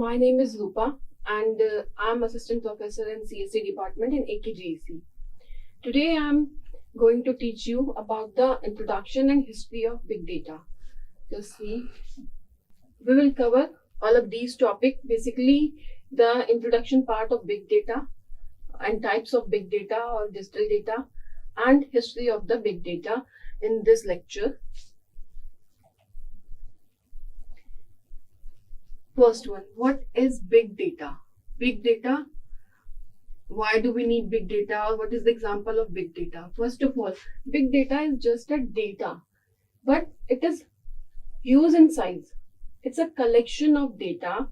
My name is Rupa and I'm assistant professor in CSC department in AKGEC. Today I'm going to teach you about the introduction and history of big data. Just see, we will cover all of these topics, basically the introduction part of big data and types of big data or digital data and history of the big data in this lecture. First one, what is big data? Big data, why do we need big data, or what is the example of big data? First of all, big data is just a data, but it is huge in size. It's a collection of data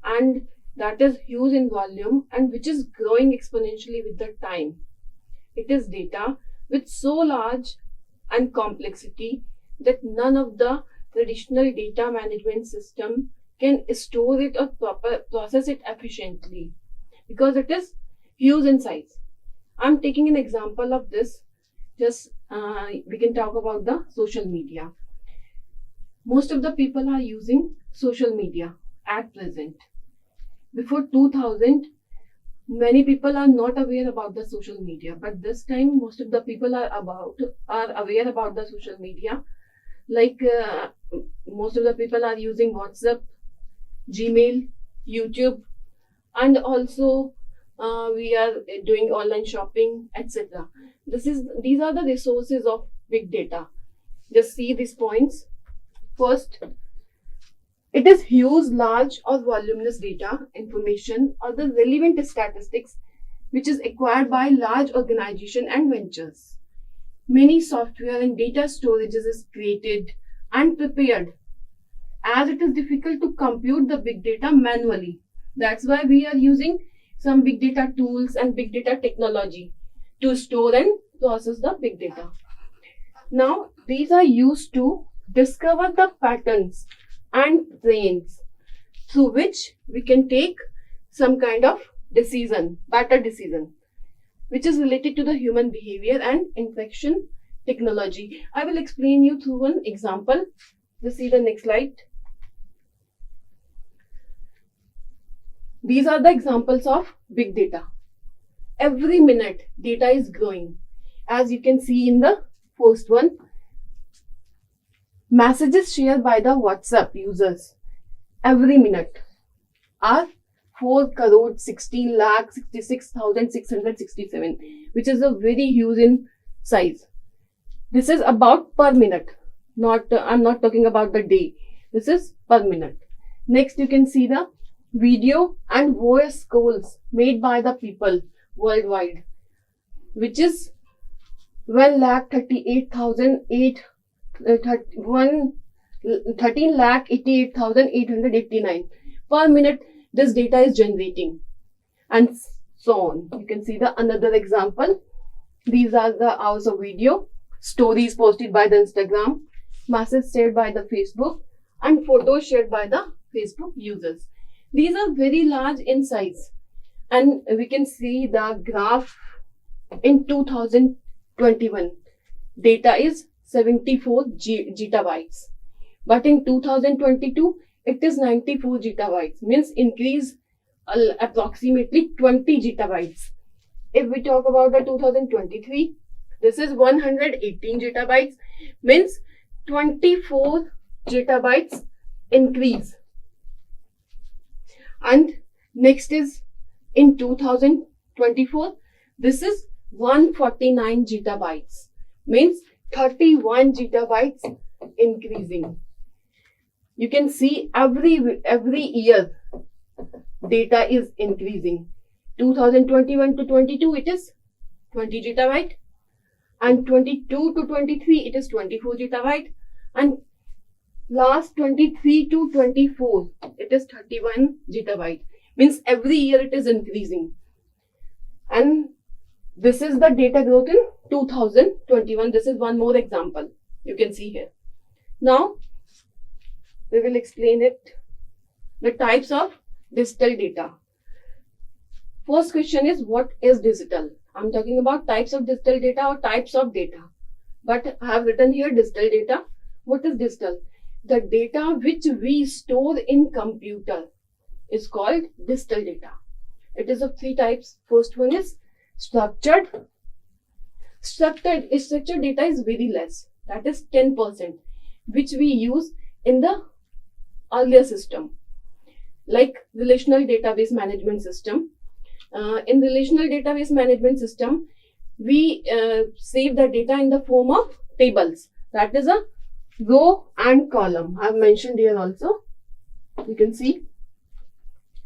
and that is huge in volume and which is growing exponentially with the time. It is data with so large and complexity that none of the traditional data management system can store it or process it efficiently because it is huge in size. I'm taking an example of this. We can talk about the social media. Most of the people are using social media at present. Before 2000, many people are not aware about the social media, but this time most of the people are aware about the social media. Most of the people are using WhatsApp, Gmail, YouTube, and also we are doing online shopping, etc. These are the resources of big data. Just see these points. First, it is huge, large or voluminous data, information or the relevant statistics which is acquired by large organization and ventures. Many software and data storages is created and prepared as it is difficult to compute the big data manually. That's why we are using some big data tools and big data technology to store and process the big data. Now, these are used to discover the patterns and trends through which we can take some kind of better decision, which is related to the human behavior and interaction technology. I will explain you through one example. Just see the next slide. These are the examples of big data. Every minute, data is growing. As you can see in the first one, messages shared by the WhatsApp users every minute are 4,16,66,667, which is a very huge in size. This is about per minute. I'm not talking about the day. This is per minute. Next, you can see the video and voice calls made by the people worldwide, which is 13,88,889 per minute. This data is generating, and so on. You can see the another example. These are the hours of video, stories posted by the Instagram, messages shared by the Facebook, and photos shared by the Facebook users. These are very large in size, and we can see the graph in 2021. Data is 74 gigabytes, but in 2022 it is 94 gigabytes, means increase approximately 20 gigabytes. If we talk about the 2023, this is 118 gigabytes, means 24 gigabytes increase. And next is in 2024, this is 149 gigabytes, means 31 gigabytes increasing. You can see every year data is increasing. 2021 to 22 it is 20 gigabyte, and 22 to 23 it is 24 gigabyte, and last 23 to 24 it is 31 gigabyte, means every year it is increasing. And this is the data growth in 2021. This is one more example you can see here. Now we will explain the types of digital data. First question is, what is digital? I'm talking about types of digital data or types of data, but I have written here digital data. What is digital? The data which we store in computer is called distal data. It is of three types. First one is structured. Structured data is very less, that is 10%, which we use in the earlier system, like relational database management system. In relational database management system, we save the data in the form of tables. That is a row and column. I have mentioned here also. You can see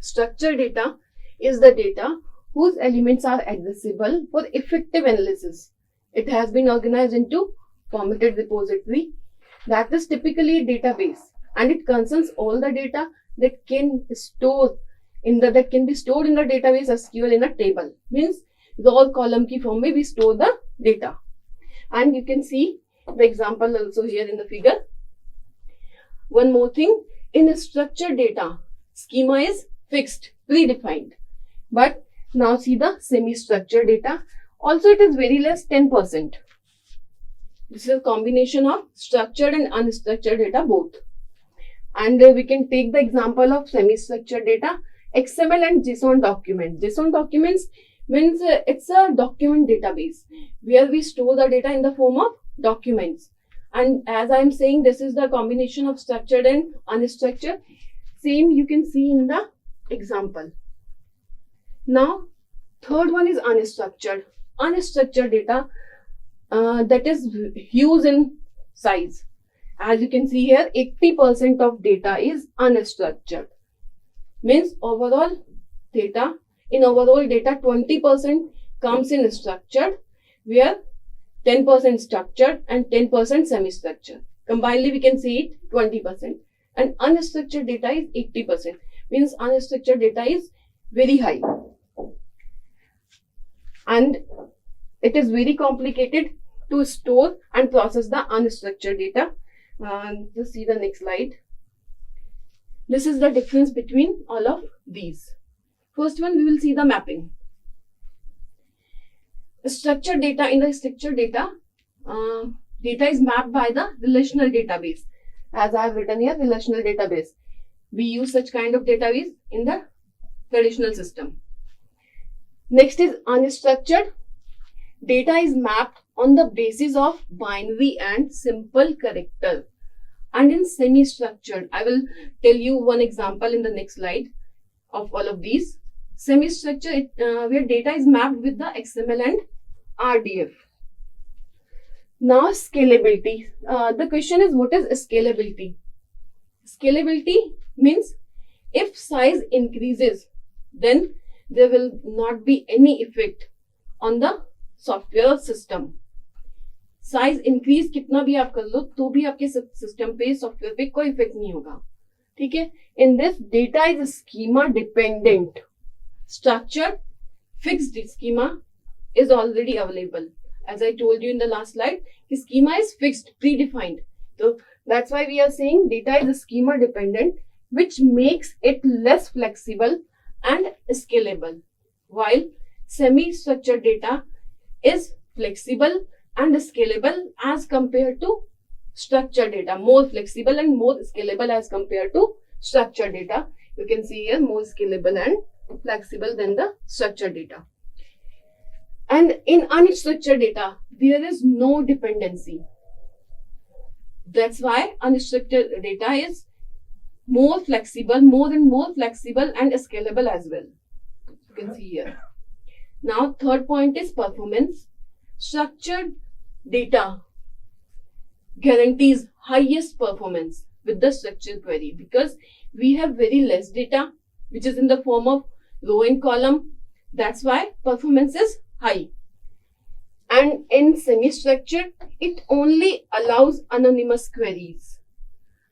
structured data is the data whose elements are accessible for effective analysis. It has been organized into formatted repository. That is typically a database, and it concerns all the data that can be stored in the database SQL in a table. Means row or column ki form mein we store the data. And you can see the example also here in the figure. One more thing, in a structured data, schema is fixed, predefined. But now see the semi-structured data. Also it is very less, 10%. This is a combination of structured and unstructured data both. And we can take the example of semi-structured data, XML and JSON documents. JSON documents means it's a document database where we store the data in the form of documents. And as I am saying, this is the combination of structured and unstructured. Same you can see in the example. Now, third one is unstructured. Unstructured data that is huge in size. As you can see here, 80% of data is unstructured. Means overall data, 20% comes in structured, where 10% structured and 10% semi-structured. Combinedly we can see it 20%. And unstructured data is 80%. Means unstructured data is very high. And it is very complicated to store and process the unstructured data. Just see the next slide. This is the difference between all of these. First one, we will see the mapping. Structured data, in the structured data, data is mapped by the relational database. As I have written here, relational database. We use such kind of database in the traditional system. Next is unstructured. Data is mapped on the basis of binary and simple character. And in semi-structured, I will tell you one example in the next slide of all of these. Semi-structured, where data is mapped with the XML and RDF. Now scalability. The question is, what is scalability? Scalability means if size increases, then there will not be any effect on the software system. Size increase कितना भी आप कर लो तो भी आपके system पे, software पे कोई इफेक्ट नहीं होगा. ठीक है. In this data is schema dependent. Structured fixed schema is already available. As I told you in the last slide, the schema is fixed, predefined. So that's why we are saying data is schema dependent, which makes it less flexible and scalable. While semi-structured data is flexible and scalable as compared to structured data. More flexible and more scalable as compared to structured data. You can see here more scalable and flexible than the structured data. And in unstructured data, there is no dependency. That's why unstructured data is more flexible, more flexible and scalable as well. You can see here. Now, third point is performance. Structured data guarantees highest performance with the structured query because we have very less data, which is in the form of row and column. That's why performance is high. And in semi-structured, it only allows anonymous queries.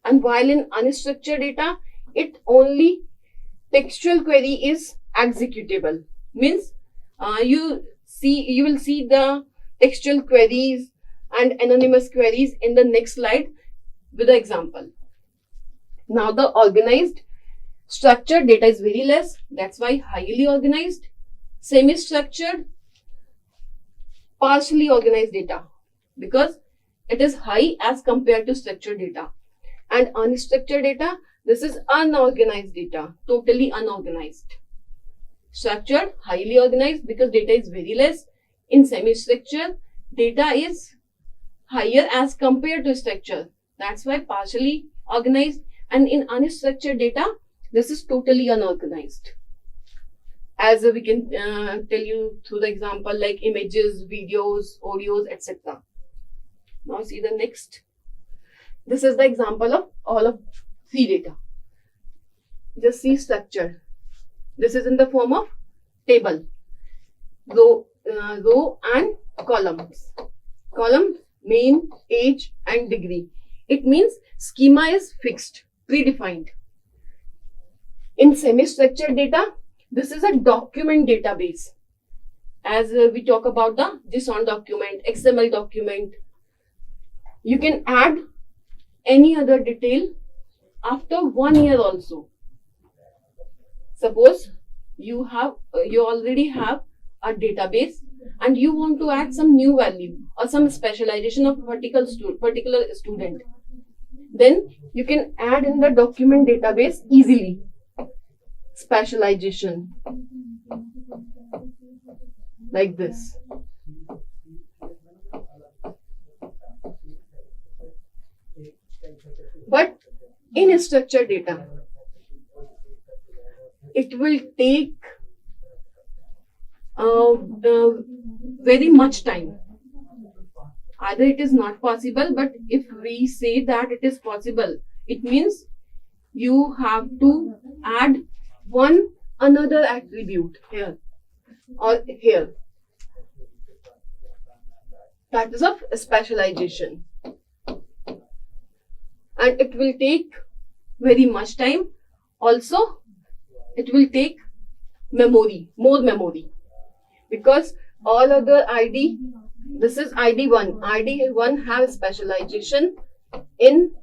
And while in unstructured data, it only textual query is executable. Means you will see the textual queries and anonymous queries in the next slide with the example. Now the organized structured data is very less. That's why highly organized. Semi-structured, partially organized data because it is high as compared to structured data. And unstructured data, This is unorganized data, totally unorganized. Structured, highly organized because data is very less. In semi-structure, data is higher as compared to structure. That's why partially organized. And in unstructured data, this is totally unorganized. As we can tell you through the example like images, videos, audios, etc. Now see the next. This is the example of all of three data. Just see structure. This is in the form of table, row and columns. Column, name, age and degree. It means schema is fixed, predefined. In semi-structured data, this is a document database. As we talk about the JSON document, XML document, you can add any other detail after 1 year also. Suppose you already have a database and you want to add some new value or some specialization of particular student. Then you can add in the document database easily. Specialization like this. But in structured data, it will take very much time. Either it is not possible, but if we say that it is possible, it means you have to add one another attribute here or here. That is of specialization. And it will take very much time. Also, it will take memory, more memory. Because all other ID, this is ID1. ID1 has specialization in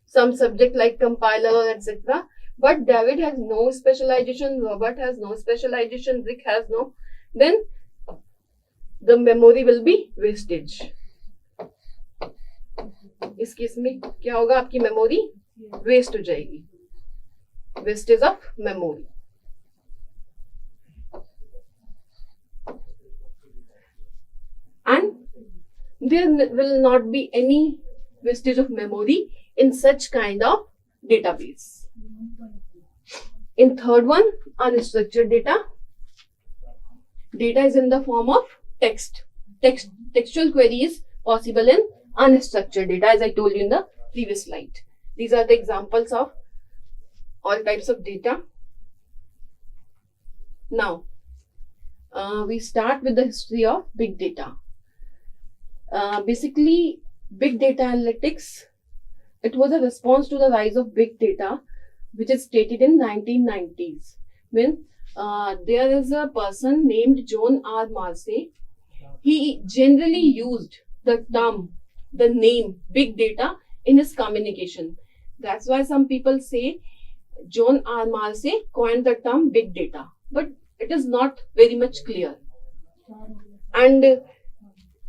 some subject like compiler, etc. But David has no specialization, Robert has no specialization, Rick has no. Then the memory will be wastage. इस case में क्या होगा, आपकी memory waste हो जाएगी. Wastage of memory. And there will not be any wastage of memory in such kind of database. In third one, unstructured data. Data is in the form of text. Textual query is possible in unstructured data, as I told you in the previous slide. These are the examples of all types of data. Now, we start with the history of big data. Basically, big data analytics, it was a response to the rise of big data, which is stated in 1990s. When there is a person named John R. Marcy. He generally used the term, the name big data in his communication. That's why some people say John R. Marcy coined the term big data, but it is not very much clear. And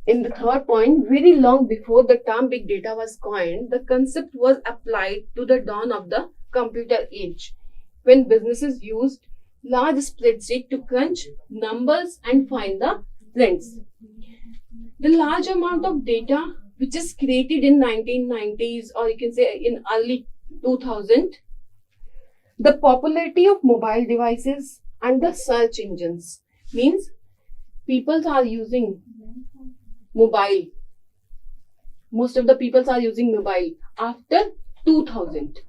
in the third point, very long before the term big data was coined, the concept was applied to the dawn of the computer age, when businesses used large spreadsheet to crunch numbers and find the trends. The large amount of data which is created in 1990s, or you can say in early 2000, the popularity of mobile devices and the search engines means people are using mobile. Most of the people are using mobile after 2000,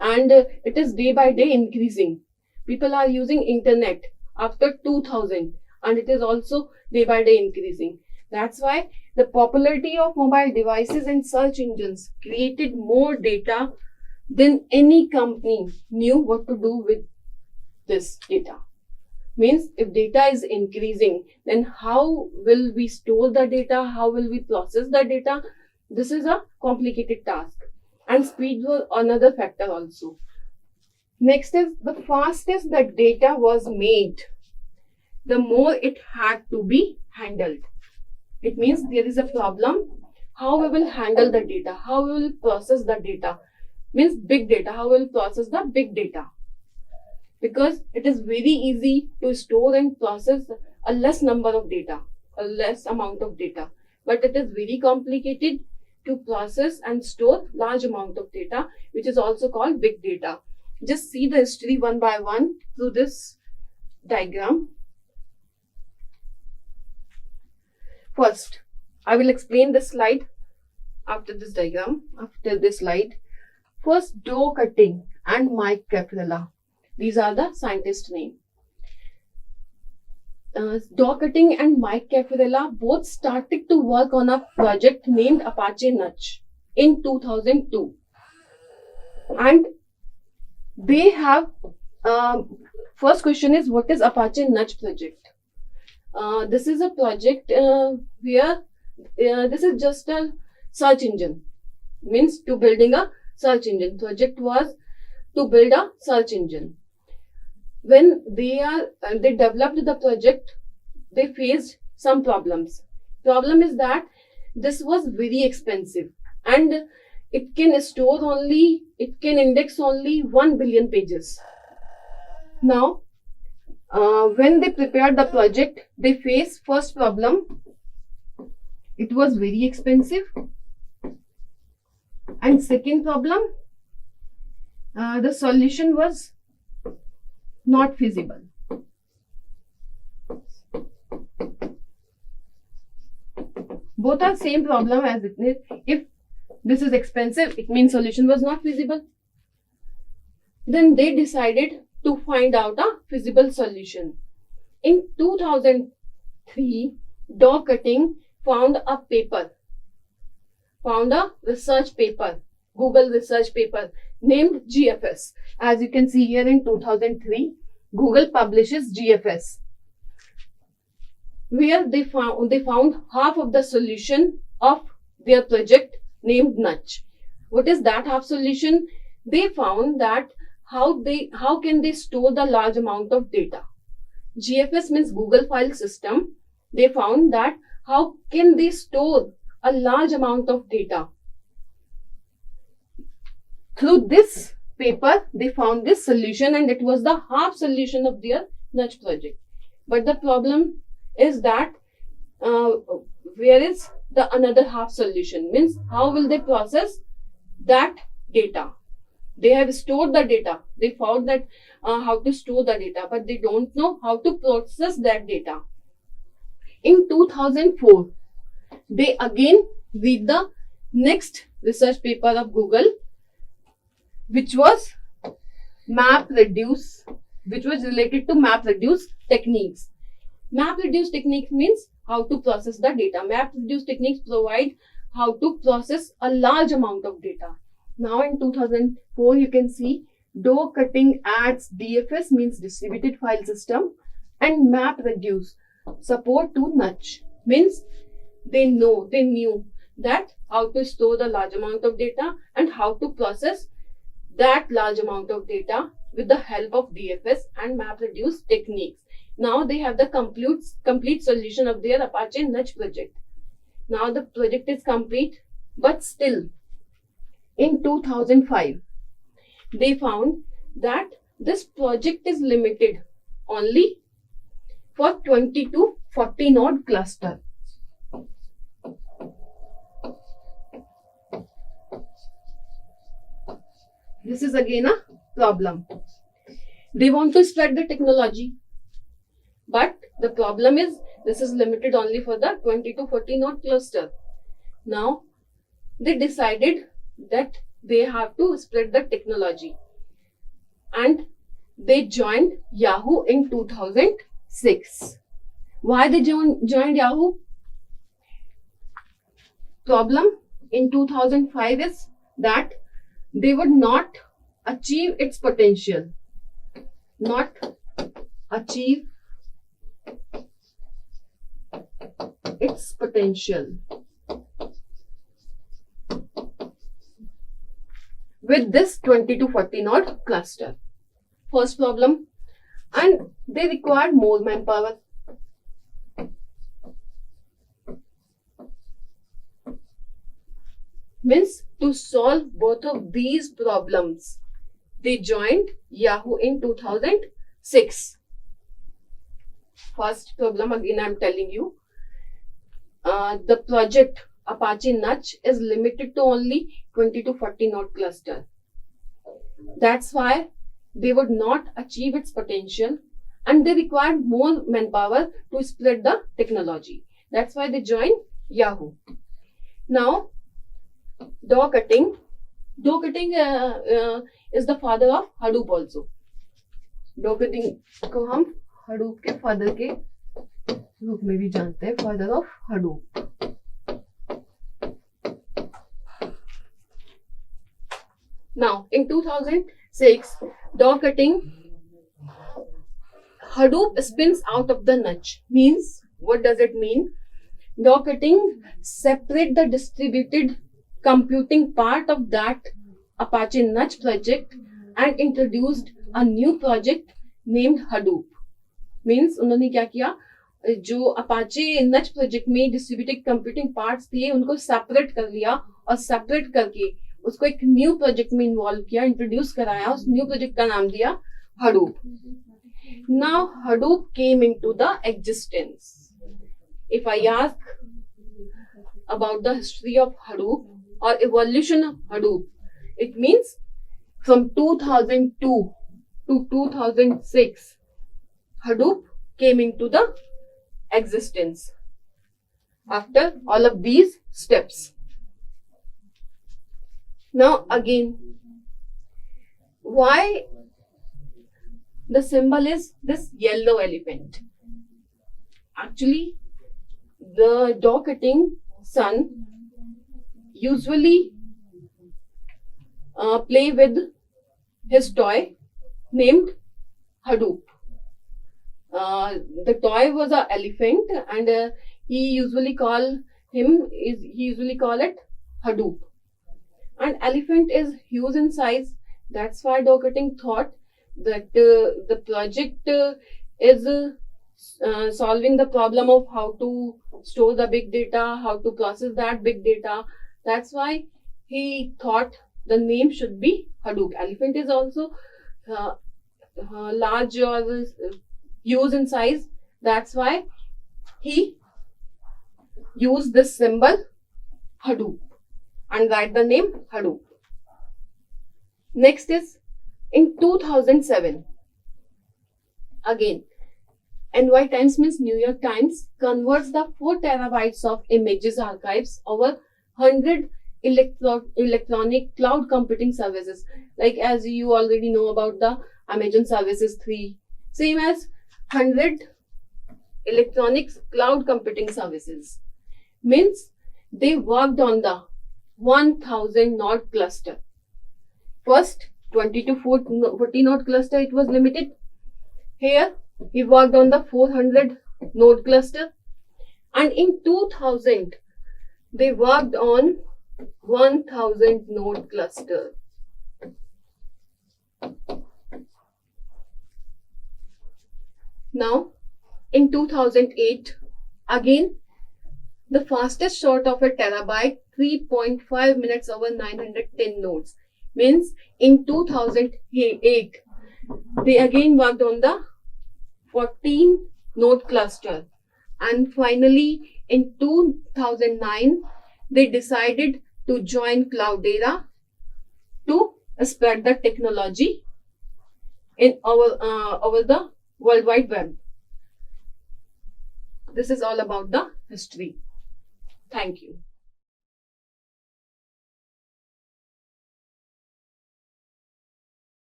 and it is day by day increasing. People are using internet after 2000, and it is also day by day increasing. That's why the popularity of mobile devices and search engines created more data than any company knew what to do with this data. Means if data is increasing, then how will we store the data? How will we process the data? This is a complicated task. And speed was another factor also. Next is the fastest the data was made, the more it had to be handled. It means there is a problem. How we will handle the data? How we will process the data? means big data. How will process the big data? Because it is very easy to store and process a less number of data, a less amount of data, but it is very complicated to process and store large amount of data, which is also called big data. Just see the history one by one through this diagram. First, I will explain this slide after this diagram, after this slide. First, Doe Cutting and Mike Caprella. These are the scientist name. Doe Cutting and Mike Caprella both started to work on a project named Apache Nutch in 2002. And they have, first question is, what is Apache Nutch project? This is a project where this is just a search engine, means to building a search engine. Project was to build a search engine. When they developed the project, they faced some problems. Problem is that this was very expensive and it can index only 1 billion pages. Now, when they prepared the project, they faced first problem. It was very expensive. And second problem, the solution was not feasible. Both are same problem as it is. If this is expensive, it means solution was not feasible. Then they decided to find out a feasible solution. In 2003, Doe Cutting found a research paper, Google research paper named GFS. As you can see here, in 2003, Google publishes GFS, where they found half of the solution of their project named Nutch. What is that half solution? They found that how can they store the large amount of data. GFS means Google File System. They found that how can they store a large amount of data. Through this paper, they found this solution, and it was the half solution of their Nutch project. But the problem is that where is the another half solution? Means how will they process that data? They have stored the data. They found that how to store the data, but they don't know how to process that data. In 2004, they again read the next research paper of Google, which was MapReduce, which was related to MapReduce techniques. MapReduce techniques means how to process the data. MapReduce techniques provide how to process a large amount of data. Now in 2004, you can see Doe Cutting adds DFS, means distributed file system, and MapReduce support to Nutch, means they knew that how to store the large amount of data and how to process that large amount of data with the help of DFS and MapReduce techniques. Now they have the complete solution of their Apache Nutch project. Now the project is complete, but still in 2005, they found that this project is limited only for 20 to 40 node cluster. This is again a problem. They want to spread the technology, but the problem is this is limited only for the 20 to 40 node cluster. Now they decided that they have to spread the technology, and they joined Yahoo in 2006. Why they joined Yahoo? Problem in 2005 is that they would not achieve its potential. Not achieve its potential with this 20 to 40 node cluster. First problem. And they required more manpower. Means to solve both of these problems, they joined Yahoo in 2006. First problem, again I'm telling you, the project Apache Nutch is limited to only 20 to 40 node cluster. That's why they would not achieve its potential, and they required more manpower to spread the technology. That's why they joined Yahoo. Now, Doug Cutting is the father of Hadoop also. Doug Cutting को हम Hadoop के father के रूप में भी जानते हैं, father of Hadoop. Now, in 2006, Doug Cutting, Hadoop spins out of the notch. Means, what does it mean? Doug Cutting separate the distributed computing part of that Apache Nutch project and introduced a new project named Hadoop. Means, उन्होंने क्या किया? जो Apache Nutch project में distributed computing parts थे, उनको separate कर लिया और separate करके उसको एक न्यू प्रोजेक्ट में इन्वॉल्व किया, इंट्रोड्यूस कराया. उस न्यू प्रोजेक्ट का नाम दिया Hadoop. Now Hadoop came into the existence. If I ask about the history of Hadoop or evolution of Hadoop, it means from 2002 to 2006, Hadoop came into the existence after all of these steps. Now again, why the symbol is this yellow elephant? Actually, the Doug Cutting son usually play with his toy named Hadoop. The toy was an elephant, and he usually call it Hadoop. And elephant is huge in size. That's why Doug Cutting thought that the project is solving the problem of how to store the big data, how to process that big data. That's why he thought the name should be Hadoop. Elephant is also large or huge in size. That's why he used this symbol Hadoop and write the name Hadoop. Next is in 2007. Again, NY Times means New York Times converts the 4 terabytes of images archives over 100 electronic cloud computing services. Like as you already know about the Amazon Services 3, same as 100 electronic cloud computing services. Means they worked on the 1000 node cluster. First 20 to 40 node cluster, it was limited. Here he worked on the 400 node cluster, and in 2000 they worked on 1000 node cluster. Now in 2008, again the fastest short of a terabyte, 3.5 minutes over 910 nodes. Means in 2008 they again worked on the 14 node cluster, and finally in 2009 they decided to join Cloudera to spread the technology in over the World Wide Web. This is all about the history. Thank you.